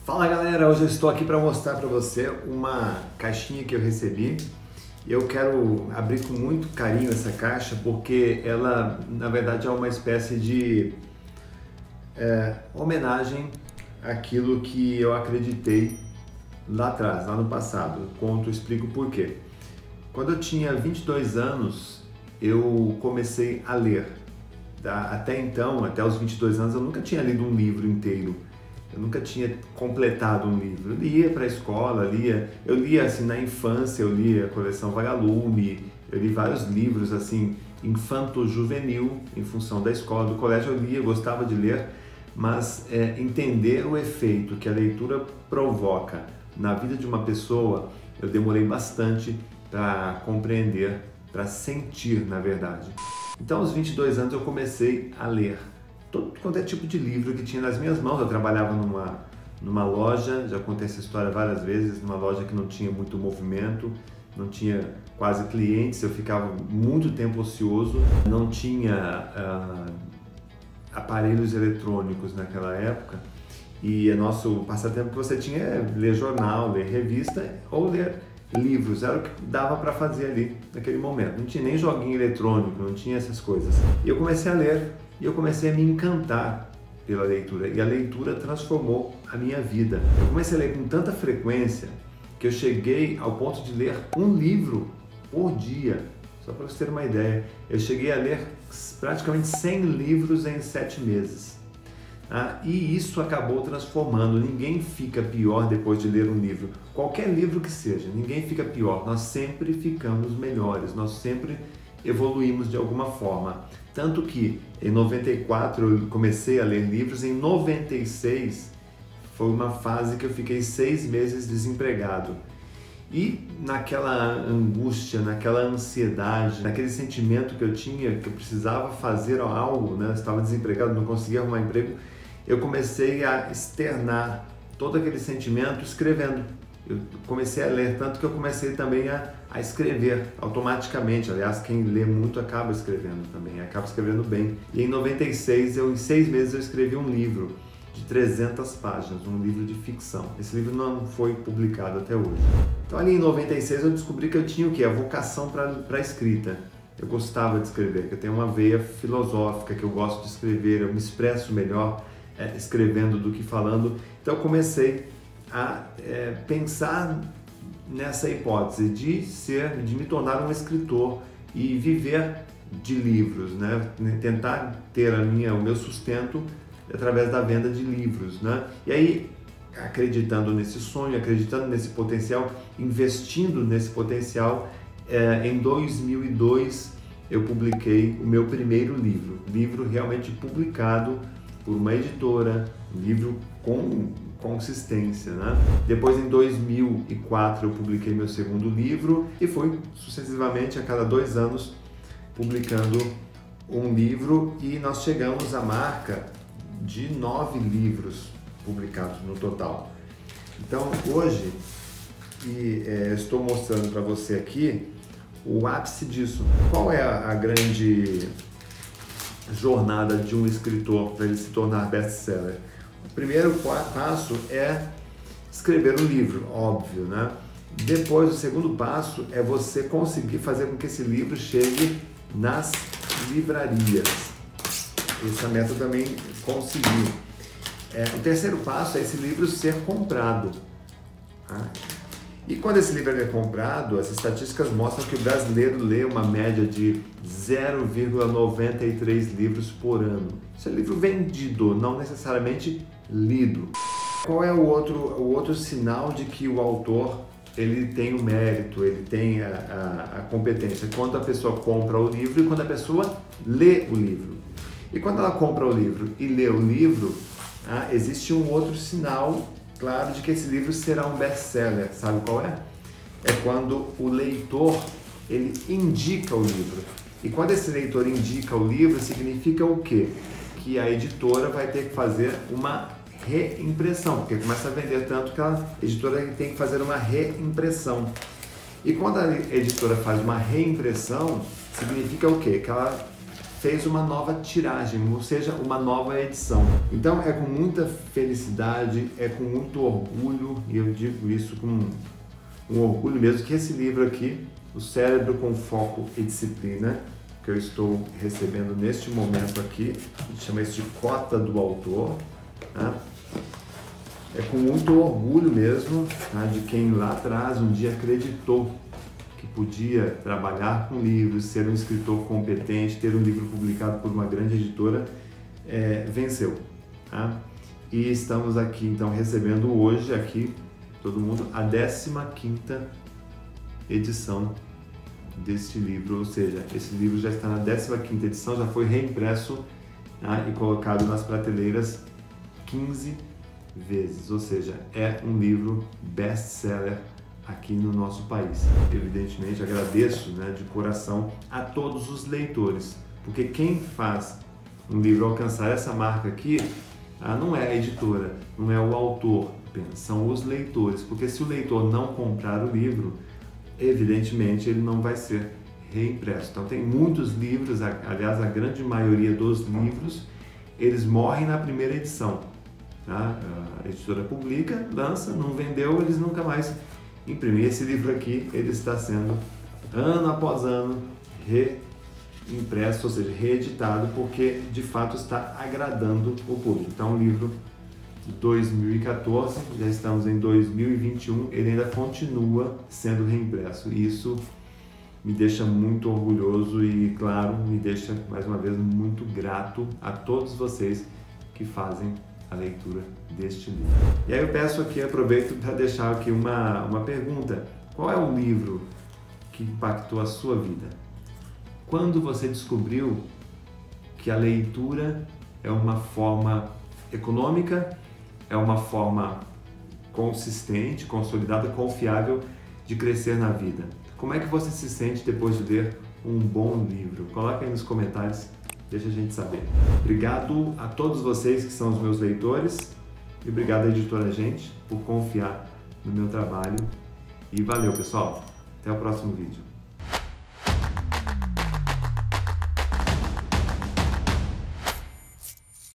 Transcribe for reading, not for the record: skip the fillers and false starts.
Fala galera, hoje eu estou aqui para mostrar para você uma caixinha que eu recebi e eu quero abrir com muito carinho essa caixa porque ela na verdade é uma espécie de homenagem àquilo que eu acreditei lá atrás, lá no passado. Explico por quê. Quando eu tinha 22 anos eu comecei a ler. Até então, até os 22 anos eu nunca tinha lido um livro inteiro. Eu nunca tinha completado um livro. Eu lia para a escola, eu lia assim na infância, eu lia a coleção Vagalume, eu li vários livros assim infanto-juvenil em função da escola, do colégio eu lia, gostava de ler, mas entender o efeito que a leitura provoca na vida de uma pessoa, eu demorei bastante para compreender, para sentir, na verdade. Então, aos 22 anos eu comecei a ler todo quanto é tipo de livro que tinha nas minhas mãos. Eu trabalhava numa loja, já contei essa história várias vezes, numa loja que não tinha muito movimento, não tinha quase clientes, eu ficava muito tempo ocioso, não tinha aparelhos eletrônicos naquela época, e o nosso passatempo que você tinha é ler jornal, ler revista ou ler livros, era o que dava para fazer ali naquele momento. Não tinha nem joguinho eletrônico, não tinha essas coisas. E eu comecei a ler e eu comecei a me encantar pela leitura, e a leitura transformou a minha vida. Eu comecei a ler com tanta frequência que eu cheguei ao ponto de ler um livro por dia. Só para você ter uma ideia, eu cheguei a ler praticamente 100 livros em 7 meses. E isso acabou transformando. Ninguém fica pior depois de ler um livro. Qualquer livro que seja, ninguém fica pior. Nós sempre ficamos melhores, nós sempre evoluímos de alguma forma. Tanto que em 94 eu comecei a ler livros, em 96 foi uma fase que eu fiquei 6 meses desempregado. E naquela angústia, naquela ansiedade, naquele sentimento que eu tinha, que eu precisava fazer algo, né? Eu estava desempregado, não conseguia arrumar emprego, eu comecei a externar todo aquele sentimento escrevendo. Eu comecei a ler, tanto que eu comecei também a escrever automaticamente. Aliás, quem lê muito acaba escrevendo também, acaba escrevendo bem. E em 96, em 6 meses, eu escrevi um livro de 300 páginas, um livro de ficção. Esse livro não foi publicado até hoje. Então ali em 96 eu descobri que eu tinha o quê? A vocação para a escrita. Eu gostava de escrever, que eu tenho uma veia filosófica, que eu gosto de escrever, eu me expresso melhor escrevendo do que falando. Então eu comecei a pensar nessa hipótese de me tornar um escritor e viver de livros, né? Tentar ter o meu sustento através da venda de livros, né? E aí, acreditando nesse sonho, acreditando nesse potencial, investindo nesse potencial, em 2002 eu publiquei o meu primeiro livro realmente publicado por uma editora, um livro com consistência, né? Depois, em 2004, eu publiquei meu segundo livro e fui sucessivamente a cada 2 anos publicando um livro, e nós chegamos à marca de 9 livros publicados no total. Então hoje estou mostrando para você aqui o ápice disso. Qual é a grande jornada de um escritor para ele se tornar best-seller? O primeiro passo é escrever um livro, óbvio, né? Depois, o segundo passo é você conseguir fazer com que esse livro chegue nas livrarias. Essa meta também conseguiu. O terceiro passo é esse livro ser comprado. E quando esse livro é comprado, as estatísticas mostram que o brasileiro lê uma média de 0,93 livros por ano. Isso é livro vendido, não necessariamente lido. Qual é o outro sinal de que o autor ele tem o mérito, ele tem a competência? Quando a pessoa compra o livro e quando a pessoa lê o livro. E quando ela compra o livro e lê o livro, existe um outro sinal claro de que esse livro será um best-seller. Sabe qual é? É quando o leitor ele indica o livro. E quando esse leitor indica o livro, significa o quê? Que a editora vai ter que fazer uma reimpressão, porque começa a vender tanto que a editora tem que fazer uma reimpressão. E quando a editora faz uma reimpressão, significa o quê? Que ela fez uma nova tiragem, ou seja, uma nova edição. Então é com muita felicidade, é com muito orgulho, e eu digo isso com um orgulho mesmo, que esse livro aqui, O Cérebro com Foco e Disciplina, que eu estou recebendo neste momento aqui, a gente chama isso de cota do autor, tá? É com muito orgulho mesmo, tá? De quem lá atrás um dia acreditou que podia trabalhar com livros, ser um escritor competente, ter um livro publicado por uma grande editora, venceu. Tá? E estamos aqui então recebendo hoje, aqui, todo mundo, a 15ª edição deste livro, ou seja, esse livro já está na 15ª edição, já foi reimpresso, tá? E colocado nas prateleiras 15 vezes, ou seja, é um livro best-seller aqui no nosso país. Evidentemente agradeço, né, de coração a todos os leitores, porque quem faz um livro alcançar essa marca aqui não é a editora, não é o autor apenas, são os leitores, porque se o leitor não comprar o livro, evidentemente ele não vai ser reimpresso. Então tem muitos livros, aliás a grande maioria dos livros, eles morrem na primeira edição. Tá? A editora publica, lança, não vendeu, eles nunca mais imprimem. Esse livro aqui, ele está sendo, ano após ano, reimpresso, ou seja, reeditado, porque de fato está agradando o público. Então, um livro de 2014, já estamos em 2021, ele ainda continua sendo reimpresso. E isso me deixa muito orgulhoso e, claro, me deixa, mais uma vez, muito grato a todos vocês que fazem a leitura deste livro. E aí eu peço aqui, aproveito para deixar aqui uma pergunta. Qual é o livro que impactou a sua vida? Quando você descobriu que a leitura é uma forma econômica, é uma forma consistente, consolidada, confiável de crescer na vida? Como é que você se sente depois de ler um bom livro? Coloque aí nos comentários. Deixa a gente saber. Obrigado a todos vocês que são os meus leitores e obrigado à editora Gente por confiar no meu trabalho. E valeu, pessoal. Até o próximo vídeo.